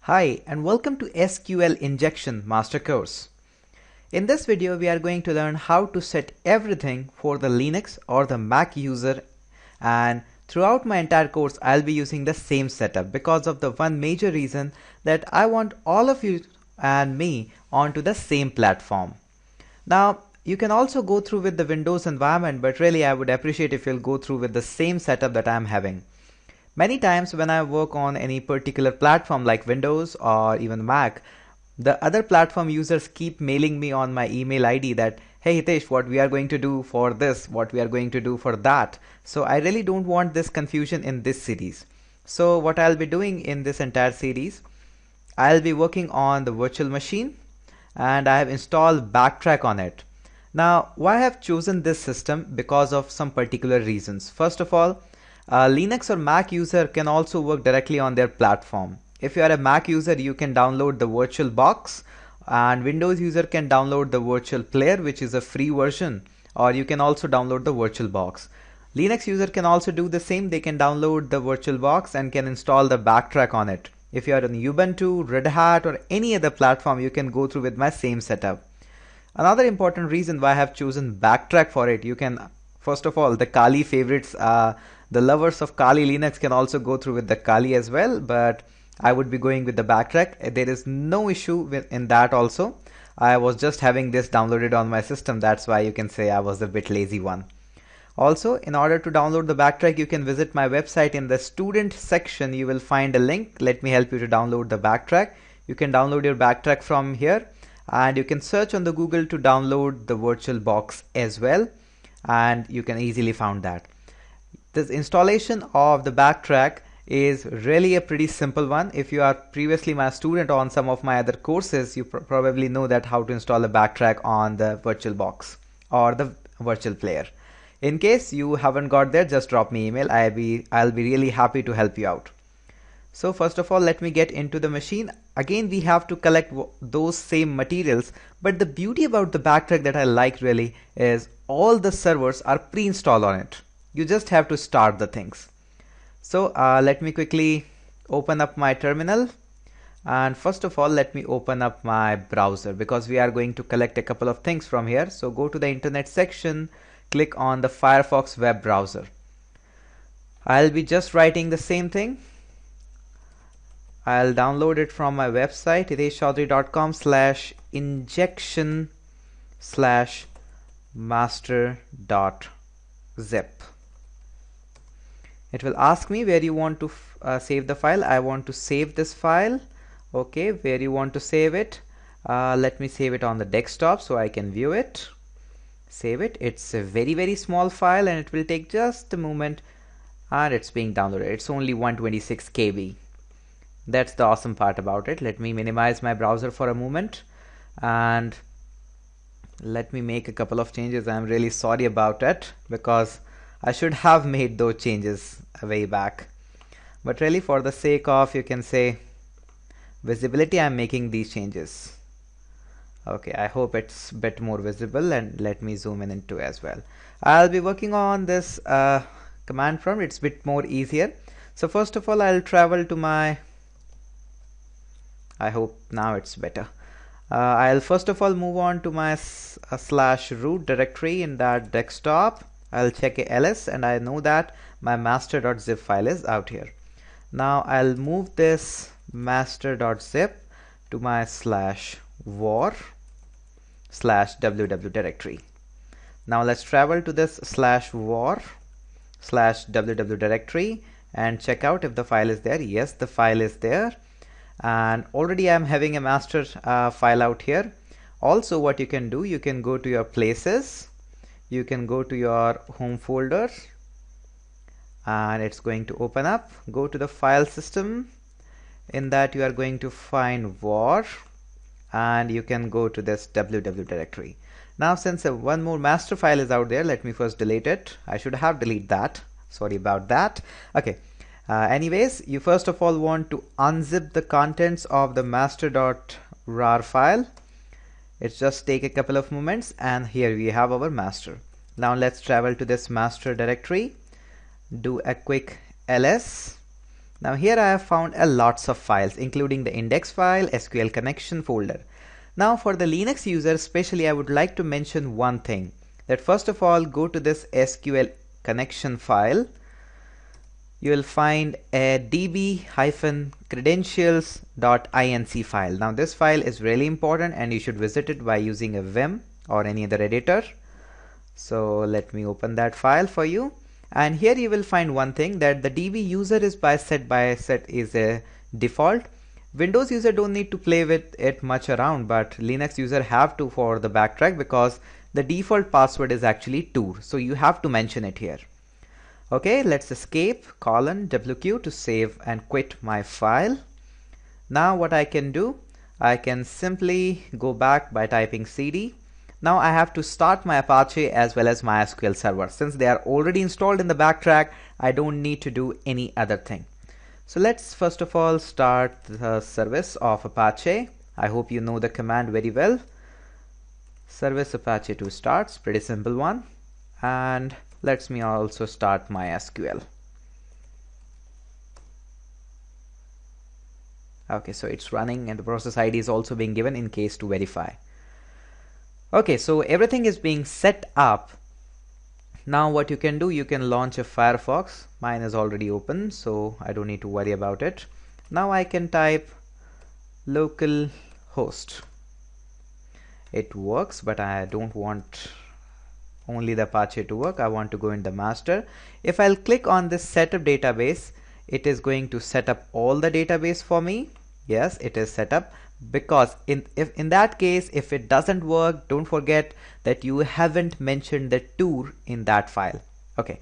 Hi and welcome to SQL Injection Master Course. In this video we are going to learn how to set everything for the Linux or the Mac user, and throughout my entire course I'll be using the same setup because of the one major reason that I want all of you and me onto the same platform. Now you can also go through with the Windows environment, but really I would appreciate if you'll go through with the same setup that I'm having. Many times when I work on any particular platform like Windows or even Mac, the other platform users keep mailing me on my email ID that, hey Hitesh, what we are going to do for this, what we are going to do for that. So I really don't want this confusion in this series. So what I'll be doing in this entire series, I'll be working on the virtual machine and I have installed Backtrack on it. Now, why I have chosen this system? Because of some particular reasons. First of all, Linux or Mac user can also work directly on their platform. If you are a Mac user, you can download the virtual box, and Windows user can download the virtual player, which is a free version, or you can also download the virtual box. Linux user can also do the same. They can download the virtual box and can install the Backtrack on it. If you are on Ubuntu, Red Hat or any other platform, you can go through with my same setup. Another important reason why I have chosen Backtrack for it, you can, first of all, the Kali favorites, the lovers of Kali Linux can also go through with the Kali as well, but I would be going with the Backtrack. There is no issue in that also. I was just having this downloaded on my system. That's why you can say I was a bit lazy one. Also, in order to download the Backtrack, you can visit my website. In the student section, you will find a link. Let me help you to download the Backtrack. You can download your Backtrack from here, and you can search on the Google to download the VirtualBox as well, and you can easily find that. This installation of the Backtrack is really a pretty simple one. If you are previously my student on some of my other courses, you probably know that how to install a Backtrack on the VirtualBox or the virtual player. In case you haven't got there, just drop me email. I'll be really happy to help you out. So first of all, let me get into the machine. Again, we have to collect those same materials, but the beauty about the Backtrack that I like really is all the servers are pre-installed on it. You just have to start the things. So let me quickly open up my terminal, and first of all let me open up my browser because we are going to collect a couple of things from here. So go to the internet section, click on the Firefox web browser. I'll be just writing the same thing. I'll download it from my website hiteshchaudhary.com/injection/master.zip. It will ask me where you want to save the file. I want to save this file. Okay, where you want to save it? Let me save it on the desktop so I can view it. Save it. It's a very small file and it will take just a moment, and it's being downloaded. It's only 126 KB. That's the awesome part about it. Let me minimize my browser for a moment and let me make a couple of changes. I'm really sorry about it because I should have made those changes way back, but really for the sake of, you can say, visibility, I'm making these changes. Okay, I hope it's a bit more visible, and let me zoom in into as well. I'll be working on this command prompt. It's a bit more easier. So first of all, I'll travel to my, I hope now it's better. I'll first of all move on to my /root directory in that desktop. I'll check ls and I know that my master.zip file is out here. Now I'll move this master.zip to my /var/ww directory. Now let's travel to this /var/ww directory and check out if the file is there. Yes, the file is there, and already I'm having a master file out here. Also, what you can do, you can go to your places, you can go to your home folder, and it's going to open up. Go to the file system. In that you are going to find var, and you can go to this ww directory. Now since one more master file is out there, let me first delete it. I should have deleted that. Sorry about that. Okay. Anyways, you first of all want to unzip the contents of the master.rar file. It's just take a couple of moments, and here we have our master. Now let's travel to this master directory, do a quick ls, Now here I have found a lots of files, including the index file, SQL connection folder. Now for the Linux user especially, I would like to mention one thing, that first of all, go to this SQL connection file. You will find a db-credentials.inc file. Now this file is really important and you should visit it by using a Vim or any other editor. So let me open that file for you. And here you will find one thing, that the DB user is set is a default. Windows user don't need to play with it much around, but Linux user have to for the backtrack, because the default password is actually tour. So you have to mention it here. Okay, let's escape :WQ to save and quit my file. Now what I can do, I can simply go back by typing cd. Now I have to start my Apache as well as MySQL server. Since they are already installed in the backtrack, I don't need to do any other thing. So let's first of all start the service of Apache. I hope you know the command very well. Service Apache to start, pretty simple one. And let me also start MySQL. Okay, so it's running and the process ID is also being given in case to verify. Okay, so everything is being set up. Now what you can do, you can launch a Firefox. Mine is already open, so I don't need to worry about it. Now I can type localhost. It works, but I don't want only the Apache to work. I want to go in the master. If I'll click on this setup database, it is going to set up all the database for me. Yes, it is set up, because in that case, if it doesn't work, don't forget that you haven't mentioned the tour in that file. Okay,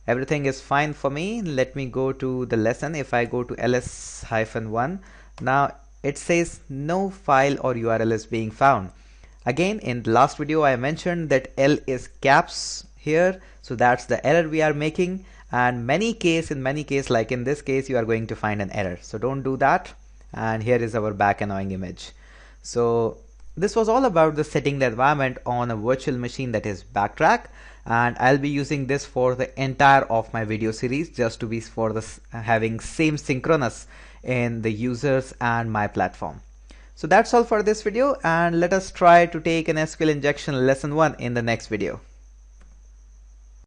everything is fine for me. Let me go to the lesson. If I go to ls-1, now it says no file or URL is being found. Again, in the last video I mentioned that L is caps here, so that's the error we are making. And in many case, like in this case, you are going to find an error, so don't do that. And here is our back annoying image. So this was all about the setting the environment on a virtual machine, that is backtrack, and I'll be using this for the entire of my video series, just to be for this having same synchronous in the users and my platform. So that's all for this video, and let us try to take an SQL injection lesson 1 in the next video.